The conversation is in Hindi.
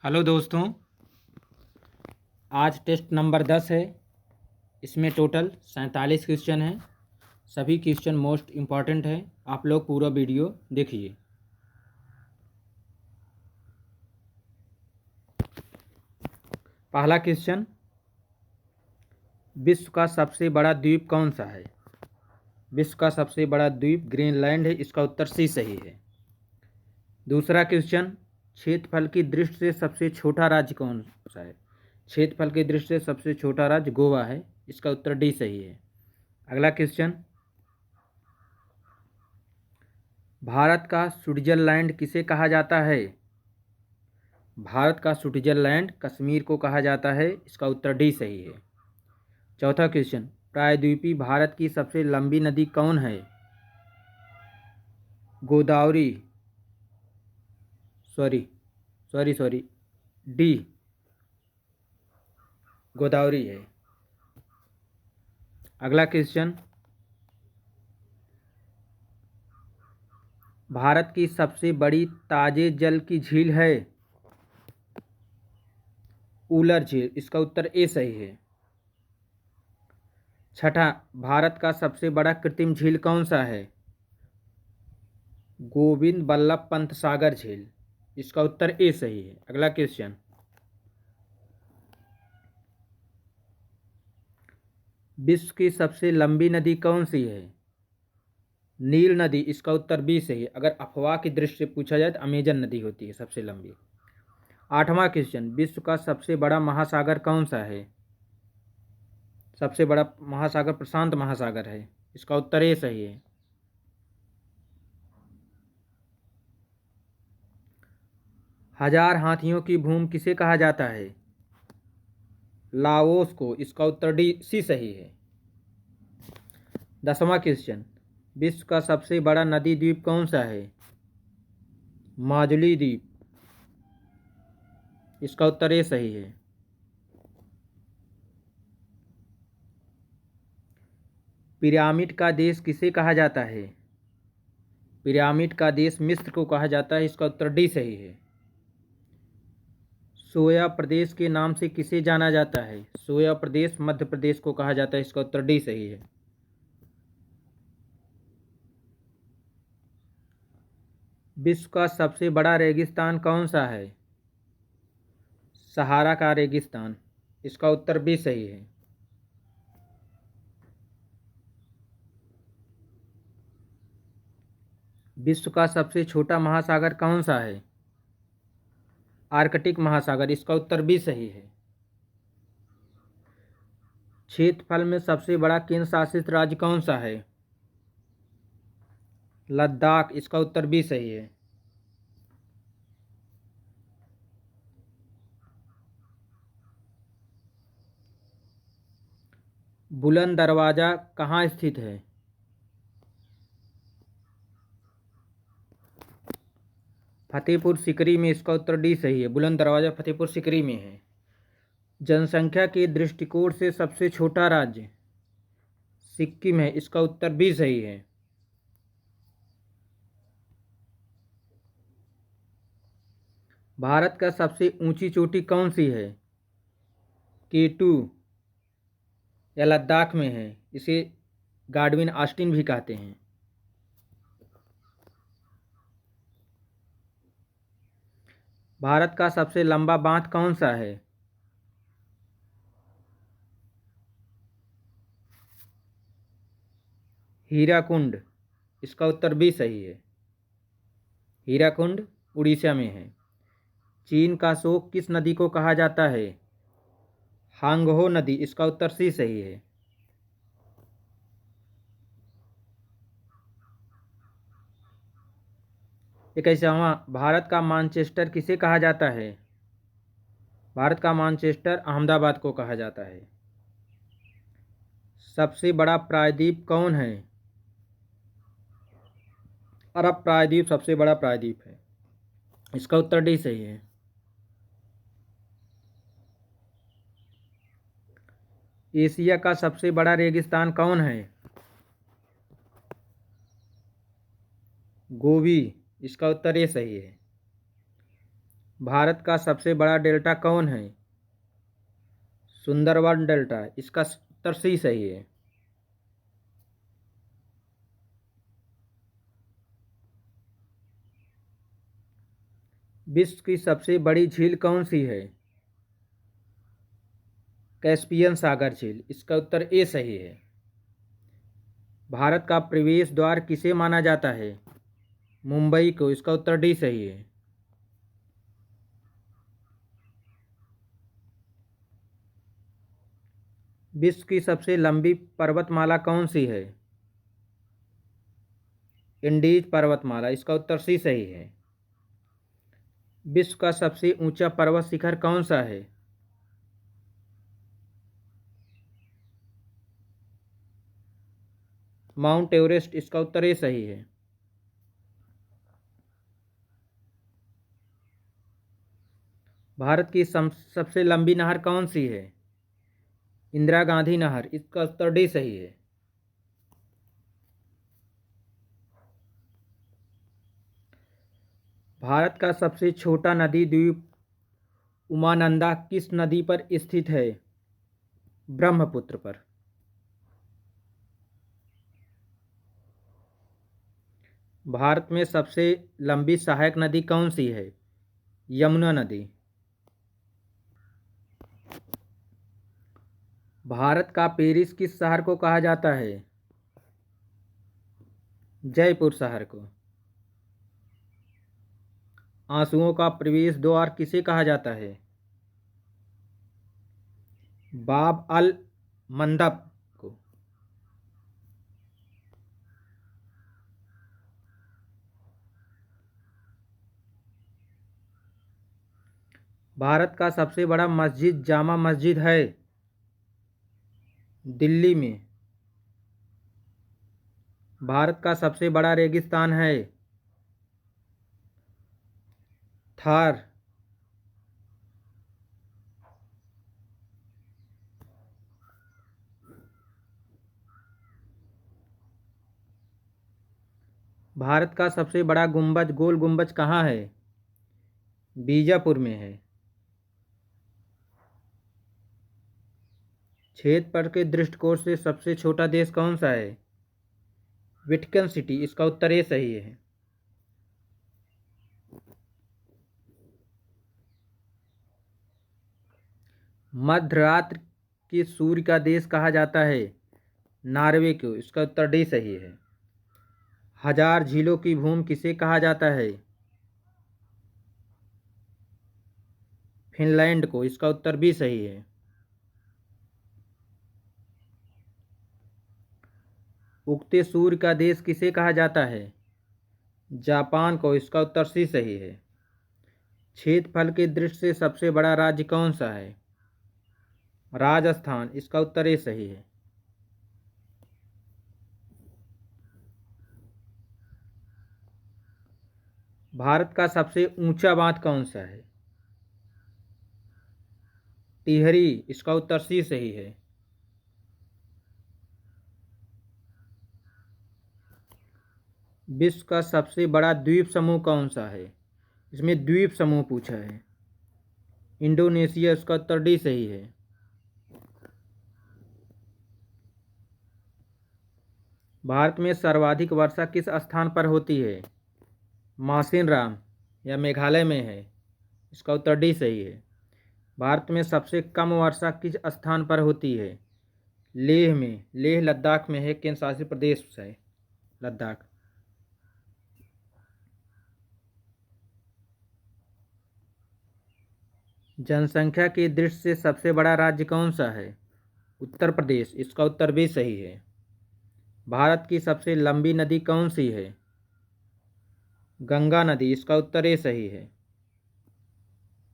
हेलो दोस्तों, आज टेस्ट नंबर 10 है। इसमें टोटल 47 क्वेश्चन हैं। सभी क्वेश्चन मोस्ट इम्पॉर्टेंट है। आप लोग पूरा वीडियो देखिए। पहला क्वेश्चन, विश्व का सबसे बड़ा द्वीप कौन सा है? विश्व का सबसे बड़ा द्वीप ग्रीनलैंड है। इसका उत्तर सी सही है। दूसरा क्वेश्चन, क्षेत्रफल की दृष्टि से सबसे छोटा राज्य कौन सा है? क्षेत्रफल की दृष्टि से सबसे छोटा राज्य गोवा है। इसका उत्तर डी सही है। अगला क्वेश्चन, भारत का स्विट्जरलैंड किसे कहा जाता है? भारत का स्विट्जरलैंड कश्मीर को कहा जाता है। इसका उत्तर डी सही है। चौथा क्वेश्चन, प्रायद्वीपीय भारत की सबसे लंबी नदी कौन है? गोदावरी सॉरी डी गोदावरी है। अगला क्वेश्चन, भारत की सबसे बड़ी ताजे जल की झील है? उलर झील। इसका उत्तर ए सही है। छठा, भारत का सबसे बड़ा कृत्रिम झील कौन सा है? गोविंद बल्लभ पंत सागर झील। इसका उत्तर ए सही है। अगला क्वेश्चन, विश्व की सबसे लंबी नदी कौन सी है? नील नदी। इसका उत्तर बी सही है। अगर अफवाह की दृष्टि से पूछा जाए तो अमेजन नदी होती है सबसे लंबी। आठवां क्वेश्चन, विश्व का सबसे बड़ा महासागर कौन सा है? सबसे बड़ा महासागर प्रशांत महासागर है। इसका उत्तर ए सही है। हजार हाथियों की भूमि किसे कहा जाता है? लाओस को। इसका उत्तर डी सी सही है। 10वां क्वेश्चन, विश्व का सबसे बड़ा नदी द्वीप कौन सा है? माजुली द्वीप। इसका उत्तर ए सही है। पिरामिड का देश किसे कहा जाता है? पिरामिड का देश मिस्र को कहा जाता है। इसका उत्तर डी सही है। सोया प्रदेश के नाम से किसे जाना जाता है? सोया प्रदेश मध्य प्रदेश को कहा जाता है। इसका उत्तर डी सही है। विश्व का सबसे बड़ा रेगिस्तान कौन सा है? सहारा का रेगिस्तान। इसका उत्तर बी सही है। विश्व का सबसे छोटा महासागर कौन सा है? आर्कटिक महासागर। इसका उत्तर बी सही है। क्षेत्रफल में सबसे बड़ा केंद्र शासित राज्य कौन सा है? लद्दाख। इसका उत्तर बी सही है। बुलंद दरवाजा कहाँ स्थित है? फतेहपुर सीकरी में। इसका उत्तर डी सही है। बुलंद दरवाजा फतेहपुर सीकरी में है। जनसंख्या के दृष्टिकोण से सबसे छोटा राज्य सिक्किम है। इसका उत्तर भी सही है। भारत का सबसे ऊंची चोटी कौन सी है? K2 या लद्दाख में है। इसे गाडविन ऑस्टिन भी कहते हैं। भारत का सबसे लंबा बांध कौन सा है? हीराकुंड। इसका उत्तर भी सही है। हीराकुंड उड़ीसा में है। चीन का शोक किस नदी को कहा जाता है? हांगहो नदी। इसका उत्तर सी सही है। इक्कीसवां, भारत का मानचेस्टर किसे कहा जाता है? भारत का मानचेस्टर अहमदाबाद को कहा जाता है। सबसे बड़ा प्रायद्वीप कौन है? अरब प्रायद्वीप सबसे बड़ा प्रायद्वीप है। इसका उत्तर डी सही है। एशिया का सबसे बड़ा रेगिस्तान कौन है? गोबी। इसका उत्तर ए सही है। भारत का सबसे बड़ा डेल्टा कौन है? सुंदरवन डेल्टा। इसका उत्तर सी सही है। विश्व की सबसे बड़ी झील कौन सी है? कैस्पियन सागर झील। इसका उत्तर ए सही है। भारत का प्रवेश द्वार किसे माना जाता है? मुंबई को। इसका उत्तर डी सही है। विश्व की सबसे लंबी पर्वतमाला कौन सी है? इंडीज पर्वतमाला। इसका उत्तर सी सही है। विश्व का सबसे ऊंचा पर्वत शिखर कौन सा है? Mount Everest. इसका उत्तर ए सही है। भारत की सबसे लंबी नहर कौन सी है? इंदिरा गांधी नहर। इसका उत्तर डी सही है। भारत का सबसे छोटा नदी द्वीप उमानंदा किस नदी पर स्थित है? ब्रह्मपुत्र पर। भारत में सबसे लंबी सहायक नदी कौन सी है? यमुना नदी। भारत का पेरिस किस शहर को कहा जाता है? जयपुर शहर को। आंसुओं का प्रवेश द्वार किसे कहा जाता है? बाब अल मंदब को। भारत का सबसे बड़ा मस्जिद जामा मस्जिद है दिल्ली में। भारत का सबसे बड़ा रेगिस्तान है थार। भारत का सबसे बड़ा गुंबज गोल गुंबज कहाँ है? बीजापुर में है। क्षेत्रफल के दृष्टिकोण से सबसे छोटा देश कौन सा है? Vatican city. इसका उत्तर ए सही है। मध्य रात्रि के सूर्य का देश कहा जाता है? नॉर्वे को। इसका उत्तर डी सही है। हजार झीलों की भूमि किसे कहा जाता है? फिनलैंड को। इसका उत्तर भी सही है। उगते सूर्य का देश किसे कहा जाता है? जापान को। इसका उत्तर सी सही है। क्षेत्रफल के दृष्टि से सबसे बड़ा राज्य कौन सा है? राजस्थान। इसका उत्तर ए सही है। भारत का सबसे ऊंचा बांध कौन सा है? टिहरी। इसका उत्तर सी सही है। विश्व का सबसे बड़ा द्वीप समूह कौन सा है? इसमें द्वीप समूह पूछा है। इंडोनेशिया। इसका उत्तर डी सही है। भारत में सर्वाधिक वर्षा किस स्थान पर होती है? मासिनराम या मेघालय में है। इसका उत्तर डी सही है। भारत में सबसे कम वर्षा किस स्थान पर होती है? लेह में। लेह लद्दाख में है। केंद्र शासित प्रदेश है लद्दाख। जनसंख्या की दृष्टि से सबसे बड़ा राज्य कौन सा है? उत्तर प्रदेश। इसका उत्तर भी सही है। भारत की सबसे लंबी नदी कौन सी है? गंगा नदी। इसका उत्तर ए सही है।